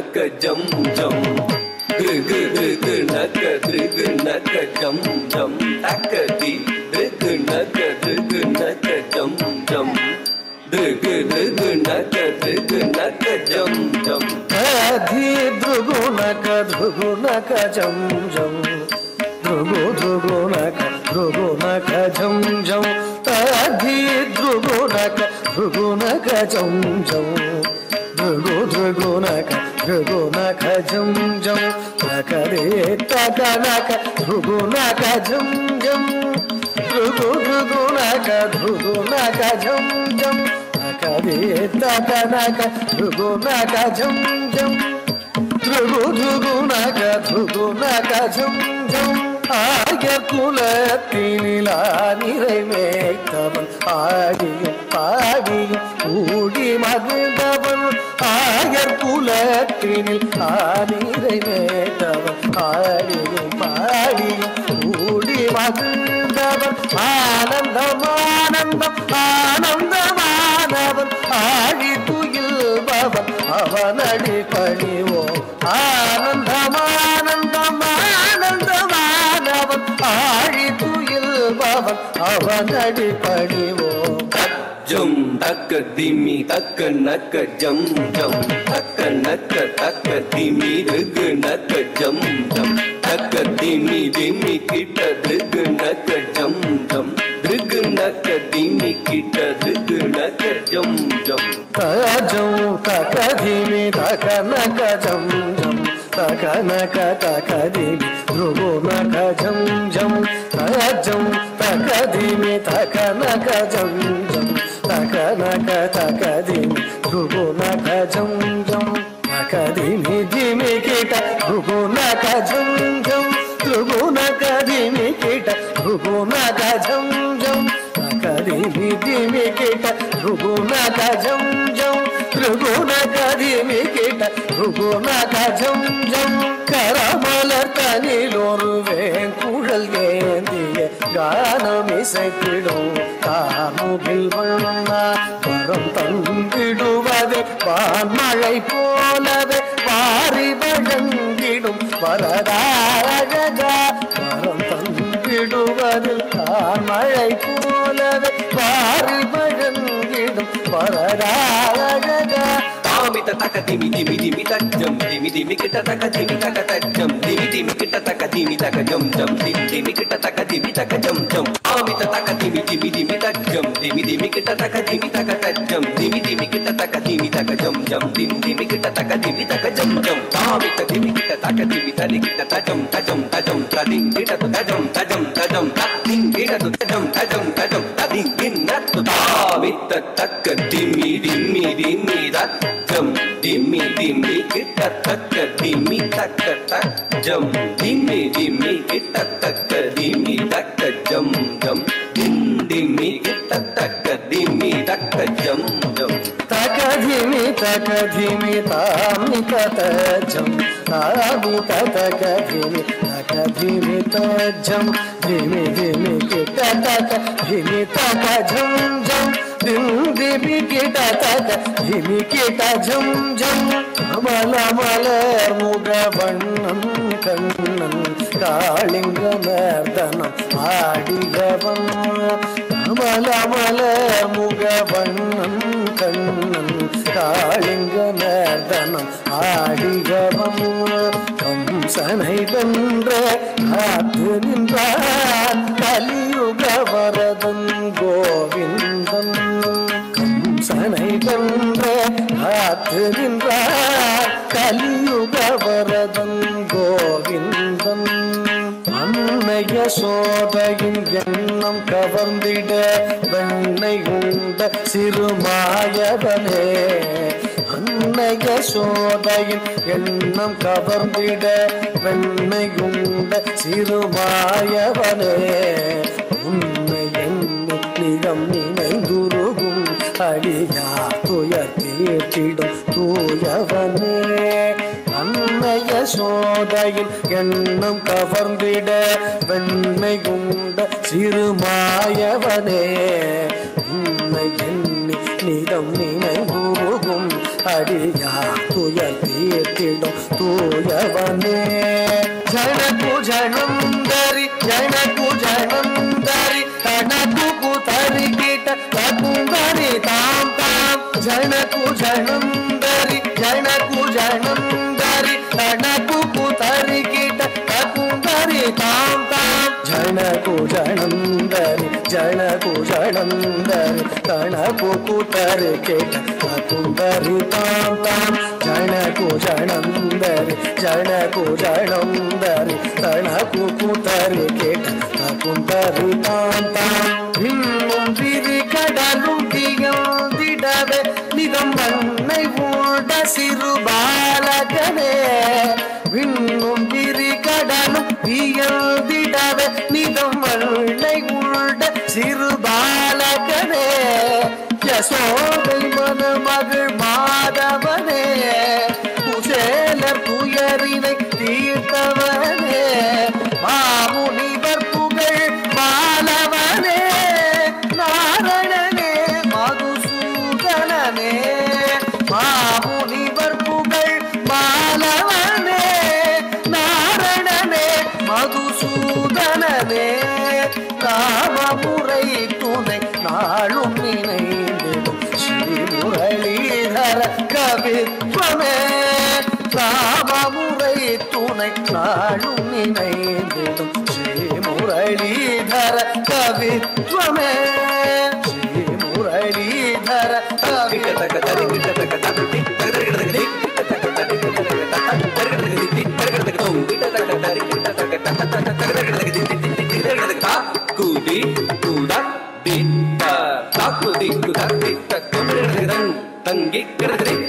naka jam jam. Drgu naka jam jam. Taka di drgu naka jam jam. Drgu naka jam jam. Adhi drgu naka jam jam. Drgu naka jam jam. Adhi drgu naka jam jam. Drgu naka jam jam. Takare takanaka drgu naka jam jam. Drgu naka jam jam. Takare takanaka drgu naka jam jam. Drgu naka jam jam. ஆயர் குலத்தினிலா நிறைவேற்றவன் ஆடியும் பாடியும் கூடி மகிழ்ந்தவன் ஆயர் குலத்தினில் நிறைவேற்றவன் ஆடியும் பாடியும் கூடி மகிழ்ந்தவன் ஆனந்தம் ஆனந்தம் ஆனந்தமானவன் ஆழி துயில்பவன் அவனடி பணிவோம் ஆனந்தம் ஆனந்தம் ஆனந்தமானவன் ஆழி துயில்பவன் அவனடி பணிவோம் Jum taka dimi taka naka jam jam. Taka naka dimi drgu naka jam jam. Taka dimi kita drgu naka jam jam. Drgu naka dimi kita drgu naka jam jam. Jam taka dimi taka naka jam jam. Taka dimi drgu naka jam jam. Jam taka dimi taka naka jam jam. Taka dimi drgu naka jam jam. Taka dimi kita drgu naka jam jam. Drgu naka dimi kita drgu naka jam jam. Taka dimi kita drgu naka jam jam. Drgu naka dimi kita drgu naka jam jam. கரமலர் தனிலோர் வேங்குழல் ஏந்திய கானம் இசைத்திடும் காமுகில் வண்ணா வரம் தந்திடுவது வான்மழை போலவே வாரி வழங்கிடும் வரதாழகா வரம் தந்திடுவது வான்மழை போலவே வாரி வழங்கிடும் வரதாழகா Mita taka dimi tajam dimi kita taka dimi taka tajam dimi kita taka dimi taka jam jam dimi kita taka dimi taka jam jam. Mita taka dimi tajam dimi kita taka dimi taka tajam dimi kita taka dimi taka jam jam dimi kita taka dimi taka jam jam. Mita dimi kita taka dimi tadi kita tajam tadi kita tu tajam tadi kita tu tajam tadi kita tu. Mita taka dimi tajam dimi kita taka dimi taka jam dimi kita taka dimi taka jam jam dimi kita taka dimi taka jam jam. Taka dimi tami kata jam tabu taka dimi tajam dimi kita taka dimi taka jam jam. Dimi kita taka dimi kita jam jam. Mala mugavannan kannan kalinga merdanam aadigavan. Mala mugavannan kannan kalinga merdanam aadigavan. Kamsanai வென்ற காத்து நின்றான் கலியுக வரதன் கோவிந்தன். கம்சனை வென்ற காத்து நின்றான் கலியுக வரதன் கோவிந்தன். அன்னைய சோதையின் எண்ணம் கவர்ந்திட வெண்ணை உண்ட சிறுமாயவனே. அன்னைய சோதையின் எண்ணம் கவர்ந்திட வெண்ணை உண்ட சிறுமாயவனே. உன்னை எண்ணி நிலம் நினைந்துருகும் அடியார் துயர் தீர்த்திடும் தூயவனே. அன்னைய சோதையின் எண்ணம் கவர்ந்திட வெண்ணை உண்ட சிறுமாயவனே. உன்னை எண்ணி நிலம் நினைந்துருகும் அடியா துயர் தீர்த்திடும் தூயவனே ஜனகு ஜனந்தரி ஜனகு ஜனந்தரி தனகு குதரி கிட்ட தகுந்தரி தாம் தாம் ஜனகு ஜனந்தரி ஜனகு ஜனந்தரி தனகு குதரி கிட்ட தகுந்தரி தாம் தாம் ஜனகு ஜனந்தரி ஜனகு ஜனந்தரி தனகு குதரி கிட்ட தகுந்தரி தாம் தாம் ஜனகு ஜனந்தரி ஜனகு ஜனந்தரி தனகு குதரி கிட்ட தகுந்தரி தாம் தாம் இன்னும் விரி கடலும் திகழ்ந்திடவே நிதம் வண்ணை ஊட சிறு பாலகனே விண்ணும் விரி கடலும் திகழ்ந்திடவே நிதம் வண்ணை ஊட சிறு பாலகனே யசோதை மணமகள் மாதவனே குசேலர் துயரினை தீர்த்தவனே மாமுனிவர் புகழ் மாலவனே நாரணனே மதுசூதனனே மாமுனிவர் புகழ் மாலவனே நாரணனே மதுசூதனனே ராமபுரை துணை நாளும் நினைந்திடும் ஸ்ரீ முரளிதர கவித்வமே ராமமுறை துணை நாளும் நினைந்திடும் ஸ்ரீ முரளிதர கவித்வமே ஸ்ரீ முரளிதர கூடி கூடா தங்கி கிடக்குது